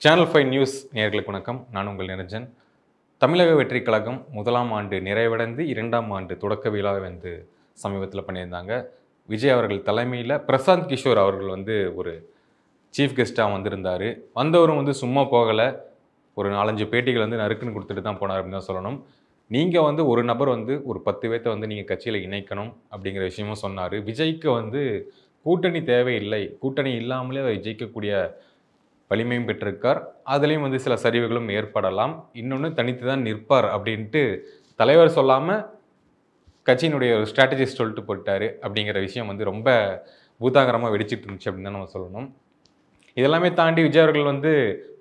Channel 5 news நேயர்களுக்கு வணக்கம். நான் உங்கள் நிரஞ்சன். தமிழக வெற்றிக் கழகம் 1ஆம் ஆண்டு நிறைவடைந்து 2ஆம் ஆண்டு தொடக்க விழாவை வந்து சமீபத்தில் பண்ணியிருந்தாங்க. விஜய் அவர்கள் தலைமையில் பிரசாந்த் கிஷோர் அவர்கள் வந்து ஒரு சீஃப் கெஸ்ட்டாக வந்திருந்தார். வந்தவரும் வந்து சும்மா போகலை. ஒரு 4-5 பேட்டிகள் வந்து நறுக்குன்னு கொடுத்துட்டு தான் போனார் அப்படின்னு தான் சொல்லணும். நீங்கள் வந்து ஒரு நபர் வந்து ஒரு 10 பேர்த்த வந்து நீங்கள் கட்சியில் இணைக்கணும் அப்படிங்கிற விஷயமும் சொன்னார். விஜய்க்கு வந்து கூட்டணி தேவையில்லை, கூட்டணி இல்லாமலே அவர் ஜெயிக்கக்கூடிய வலிமையும் பெற்றிருக்கார். அதுலேயும் வந்து சில சரிவுகளும் ஏற்படலாம். இன்னொன்று தனித்து தான் நிற்பார் அப்படின்ட்டு தலைவர் சொல்லாமல் கட்சியினுடைய ஒரு ஸ்ட்ராட்டஜிஸ்ட் சொல்லிட்டு போட்டார். அப்படிங்கிற விஷயம் வந்து ரொம்ப பூதாகரமாக வெடிச்சிட்டு இருந்துச்சு அப்படின்னு தான் நம்ம சொல்லணும். இதெல்லாமே தாண்டி விஜய் அவர்கள் வந்து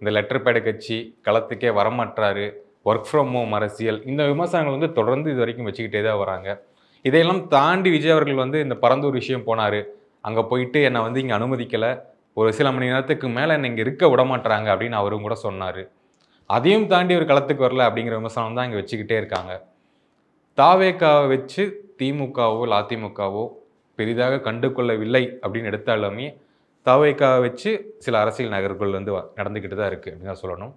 இந்த லெட்டர் பேடு கட்சி களத்துக்கே வரமாட்டாரு, ஒர்க் ஃப்ரம் ஹோம் அரசியல், இந்த விமர்சனங்கள் வந்து தொடர்ந்து இது வரைக்கும் வச்சுக்கிட்டே தான் வராங்க. இதையெல்லாம் தாண்டி விஜய் அவர்கள் வந்து இந்த பரந்தூர் விஷயம் போனார். அங்கே போயிட்டு என்னை வந்து இங்கே அனுமதிக்கலை, ஒரு சில மணி நேரத்துக்கு மேலே என்னை இங்கே இருக்க விட மாட்டுறாங்க அப்படின்னு அவரும் கூட சொன்னார். அதையும் தாண்டி ஒரு களத்துக்கு வரல அப்படிங்கிற விமர்சனம் தான் இங்கே வச்சுக்கிட்டே இருக்காங்க. தாவேக்காவை வச்சு திமுகவோ இல்லை அதிமுகவோ பெரிதாக கண்டு கொள்ளவில்லை அப்படின்னு எடுத்தாலுமே தாவேக்காவை வச்சு சில அரசியல் நகர்வுகள் வந்து நடந்துக்கிட்டு தான் இருக்குது அப்படின்னு தான் சொல்லணும்.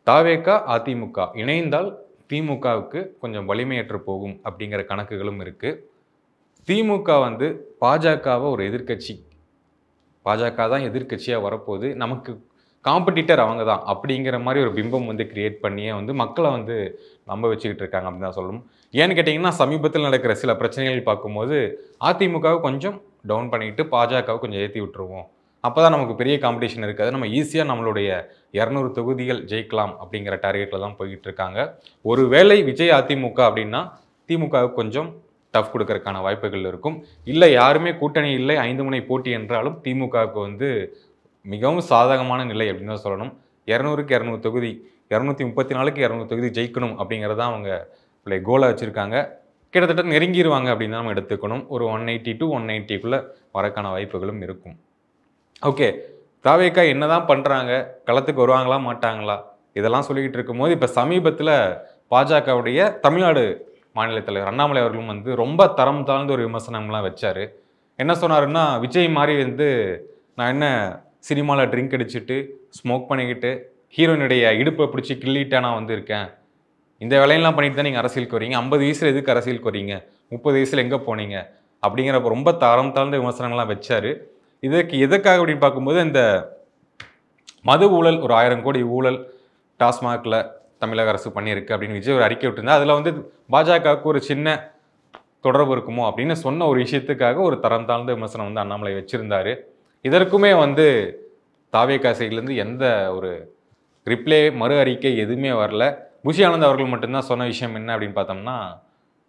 தாவேக்கா அதிமுக இணைந்தால் திமுகவுக்கு கொஞ்சம் வலிமையற்று போகும் அப்படிங்கிற கணக்குகளும் இருக்குது. திமுக வந்து பாஜகவை ஒரு எதிர்க்கட்சி, பாஜக தான் எதிர்க்கட்சியாக வரப்போகுது, நமக்கு காம்படிட்டர் அவங்க தான் அப்படிங்கிற மாதிரி ஒரு பிம்பம் வந்து கிரியேட் பண்ணியே வந்து மக்களை வந்து நம்ப வச்சுக்கிட்டு இருக்காங்க அப்படின்னு தான் சொல்லணும். ஏன்னு கேட்டிங்கன்னா சமீபத்தில் நடக்கிற சில பிரச்சனைகள் பார்க்கும்போது அதிமுகவை கொஞ்சம் டவுன் பண்ணிட்டு பாஜகவை கொஞ்சம் ஏற்றி விட்டுருவோம், அப்போ தான் நமக்கு பெரிய காம்படிஷன் இருக்காது, நம்ம ஈஸியாக நம்மளுடைய 200 தொகுதிகள் ஜெயிக்கலாம் அப்படிங்கிற டார்கெட்டில் தான் போய்கிட்டு இருக்காங்க. ஒரு வேளை விஜய் அதிமுக அப்படின்னா திமுகவுக்கு கொஞ்சம் டஃப் கொடுக்கறதுக்கான வாய்ப்புகள் இருக்கும். இல்லை யாருமே கூட்டணி இல்லை, 5 முனை போட்டி என்றாலும் திமுகவுக்கு வந்து மிகவும் சாதகமான நிலை அப்படின்னு தான் சொல்லணும். 200க்கு 200 தொகுதி, 234க்கு 200 தொகுதி ஜெயிக்கணும் அப்படிங்கிறதான் அவங்க கோலாக வச்சுருக்காங்க. கிட்டத்தட்ட நெருங்கிடுவாங்க அப்படின்னு தான் நம்ம எடுத்துக்கணும். ஒரு 180 to 190க்குள்ளே வரக்கான வாய்ப்புகளும் இருக்கும். ஓகே, தாவேக்கா என்ன தான் பண்ணுறாங்க, களத்துக்கு வருவாங்களா மாட்டாங்களா, இதெல்லாம் சொல்லிக்கிட்டு இருக்கும்போது இப்போ சமீபத்தில் பாஜகவுடைய தமிழ்நாடு மாநில தலைவர் அண்ணாமலை அவர்களும் வந்து ரொம்ப தரம் தாழ்ந்த ஒரு விமர்சனம்லாம் வச்சார். என்ன சொன்னாருன்னா, விஜய் மாதிரி வந்து நான் என்ன சினிமாவில் ட்ரிங்க் அடிச்சுட்டு ஸ்மோக் பண்ணிக்கிட்டு ஹீரோயினுடைய இடுப்பை பிடிச்சி கிள்ளிட்டா நான் வந்து இருக்கேன், இந்த வேலையெல்லாம் பண்ணிட்டு தான் நீங்கள் அரசியலுக்கு வரீங்க, 50 வயசில் எதுக்கு அரசியலுக்கு வரீங்க, 30 வயசில் எங்கே போனீங்க அப்படிங்கிறப்ப ரொம்ப தரம் தாழ்ந்த விமர்சனங்கள்லாம் வச்சார். இதுக்கு எதுக்காக அப்படின்னு பார்க்கும்போது இந்த மது ஊழல், ஒரு 1000 கோடி ஊழல் டாஸ்மாகில் தமிழக அரசு பண்ணியிருக்கு அப்படின்னு விஜய் ஒரு அறிக்கை விட்டுருந்தா அதில் வந்து பாஜகவுக்கு ஒரு சின்ன தொடர்பு இருக்குமோ அப்படின்னு சொன்ன ஒரு விஷயத்துக்காக ஒரு தரம் தாழ்ந்த விமர்சனம் வந்து அண்ணாமலை வச்சுருந்தார். இதற்குமே வந்து தாவேகா சைட்லேருந்து எந்த ஒரு ரிப்ளே மறு அறிக்கை எதுவுமே வரல. புஷி ஆனந்த் அவர்கள் மட்டும்தான் சொன்ன விஷயம் என்ன அப்படின்னு பார்த்தோம்னா,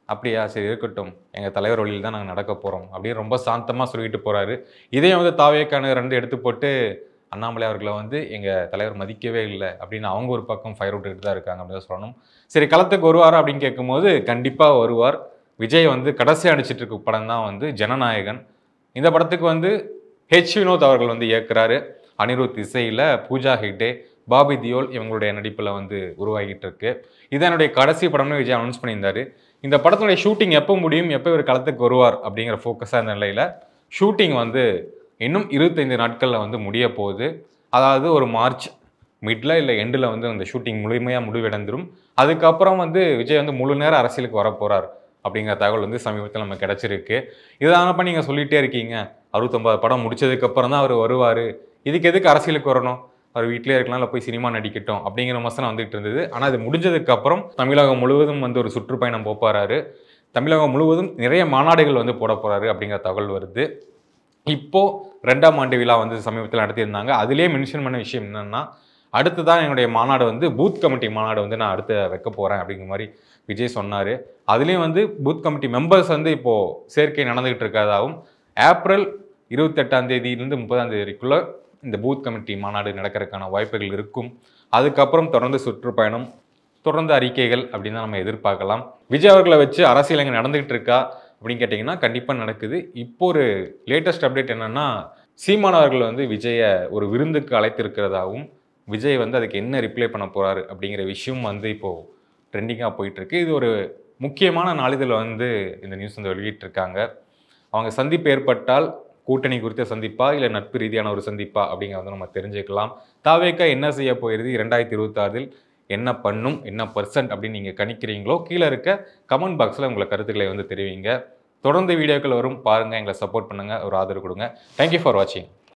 அப்படியா சரி இருக்கட்டும், எங்கள் தலைவர் வழியில் தான் நாங்கள் நடக்க போகிறோம் அப்படின்னு ரொம்ப சாந்தமாக சொல்லிட்டு போகிறாரு. இதையும் வந்து தாவேக்கான 2 எடுத்து போட்டு அண்ணாமலை அவர்களை வந்து எங்கள் தலைவர் மதிக்கவே இல்லை அப்படின்னு அவங்க ஒரு பக்கம் ஃபயர் விட்டுக்கிட்டு தான் இருக்காங்க அப்படின்னு சொல்லணும். சரி, களத்துக்கு வருவாரா அப்படின்னு கேட்கும்போது கண்டிப்பாக வருவார். விஜய் வந்து கடைசி அடிச்சிட்டு இருக்க படம் தான் வந்து ஜனநாயகன். இந்த படத்துக்கு வந்து வினோத் அவர்கள் வந்து இயக்குறாரு. அனிருத் இசையில் பூஜா ஹெக்டே, பாபி தியோல் இவங்களுடைய நடிப்பில் வந்து உருவாகிட்டு இருக்கு. இதனுடைய கடைசி படம்னு விஜய் அனௌன்ஸ் பண்ணியிருந்தார். இந்த படத்தினுடைய ஷூட்டிங் எப்போ முடியும், எப்போ இவர் களத்துக்கு வருவார் அப்படிங்கிற ஃபோக்கஸாக இருந்த நிலையில் ஷூட்டிங் வந்து இன்னும் 25 நாட்களில் வந்து முடிய போகுது. அதாவது ஒரு மார்ச் மிட்ல இல்லை எண்டில் வந்து அந்த ஷூட்டிங் முழுமையாக முடிவடைந்துடும். அதுக்கப்புறம் வந்து விஜய் வந்து முழு நேர அரசியலுக்கு வரப்போகிறார் அப்படிங்கிற தகவல் வந்து சமீபத்தில் நம்ம கிடச்சிருக்கு. இதானப்போ நீங்கள் சொல்லிகிட்டே இருக்கீங்க 69 படம் முடிச்சதுக்கப்புறம் தான் அவர் வருவார், இதுக்கு எதுக்கு அரசியலுக்கு வரணும், அவர் வீட்டிலே இருக்கலாம், இல்லை போய் சினிமா நடிக்கட்டும் அப்படிங்கிற விமர்சனம் வந்துகிட்டு இருந்தது. ஆனால் அது முடிஞ்சதுக்கப்புறம் தமிழகம் முழுவதும் வந்து ஒரு சுற்றுப்பயணம் போகிறாரு, தமிழகம் முழுவதும் நிறைய மாநாடுகள் வந்து போட போகிறாரு அப்படிங்கிற தகவல் வருது. இப்போது 2ஆம் ஆண்டு விழா வந்து சமீபத்தில் நடத்தியிருந்தாங்க. அதிலே மென்ஷன் பண்ண விஷயம் என்னென்னா, அடுத்து தான் என்னுடைய மாநாடு வந்து பூத் கமிட்டி மாநாடு வந்து நான் அடுத்து வைக்க போகிறேன் அப்படிங்கிற மாதிரி விஜய் சொன்னார். அதுலேயும் வந்து பூத் கமிட்டி மெம்பர்ஸ் வந்து இப்போது சேர்க்கை நடந்துகிட்டு இருக்கிறதாகவும், ஏப்ரல் 28ஆம் தேதியிலிருந்து 30ஆம் தேதி வரைக்குள்ள இந்த பூத் கமிட்டி மாநாடு நடக்கிறதுக்கான வாய்ப்புகள் இருக்கும். அதுக்கப்புறம் தொடர்ந்து சுற்றுப்பயணம், தொடர்ந்து அறிக்கைகள் அப்படின்னு தான் நம்ம எதிர்பார்க்கலாம். விஜய் அவர்களை வச்சு அரசியல் எங்கே நடந்துகிட்டு இருக்கா அப்படின்னு கேட்டிங்கன்னா கண்டிப்பாக நடக்குது. இப்போ ஒரு லேட்டஸ்ட் அப்டேட் என்னென்னா, சீமான் அவர்கள் வந்து விஜயை ஒரு விருந்துக்கு அழைத்திருக்கிறதாகவும், விஜய் வந்து அதுக்கு என்ன ரிப்ளை பண்ண போகிறாரு அப்படிங்கிற விஷயம் வந்து இப்போது ட்ரெண்டிங்காக போயிட்டுருக்கு. இது ஒரு முக்கியமான நாளிதழில் வந்து இந்த நியூஸ் வந்து வெளியிட்டிருக்காங்க. அவங்க சந்திப்பு ஏற்பட்டால் கூட்டணி குறித்த சந்திப்பா இல்லை நட்பு ரீதியான ஒரு சந்திப்பா அப்படிங்கிறத நம்ம தெரிஞ்சுக்கலாம். தாவேகா என்ன செய்ய போகிறது 2026இல் என்ன பண்ணும், என்ன பெர்சன்ட் அப்படின்னு நீங்கள் கணிக்கிறீங்களோ கீழே இருக்க கமெண்ட் பாக்ஸில் உங்களை கருத்துக்களை வந்து தெரிவிங்க. தொடர்ந்து வீடியோக்கள் வரும் பாருங்கள், எங்களை சப்போர்ட் பண்ணுங்கள், ஒரு ஆதரவு கொடுங்க. தேங்க்யூ ஃபார் வாட்சிங்.